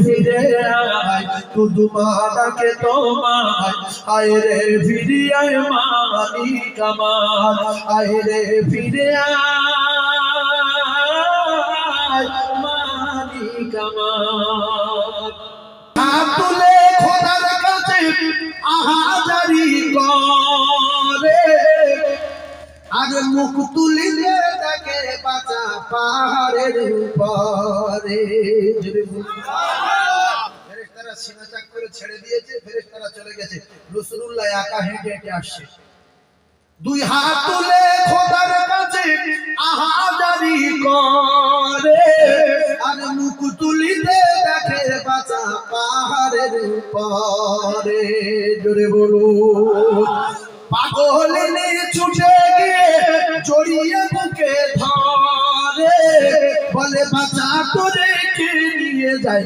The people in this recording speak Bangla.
ফিরে আয় শুধু মাকে তোমায় আয় রে ফিরে আয় মালিক আমার আয় রে ফিরে আয় মালিক আমার হাত তুলে খোদার কাছে আহাজারি করে আর মুখ তুলিলে তাকে বাঁচা পাহাড়ের উপরে ফেরেশতারা সিনা চাক করে ছেড়ে দিয়েছে ফেরেশতারা চলে গেছে রাসূলুল্লাহ একা হেঁটে হেঁটে আসছে দুই হাত তুলে খোদার কাছে আহাজারি করে আর মুখ তুলিলে তাকে বাঁচা পাহাড়ের উপরে জোরে বলুন পাগল ছুটে গিয়ে জড়িয়ে বুকে ধরে বলে বাঁচা করে নিয়ে যায়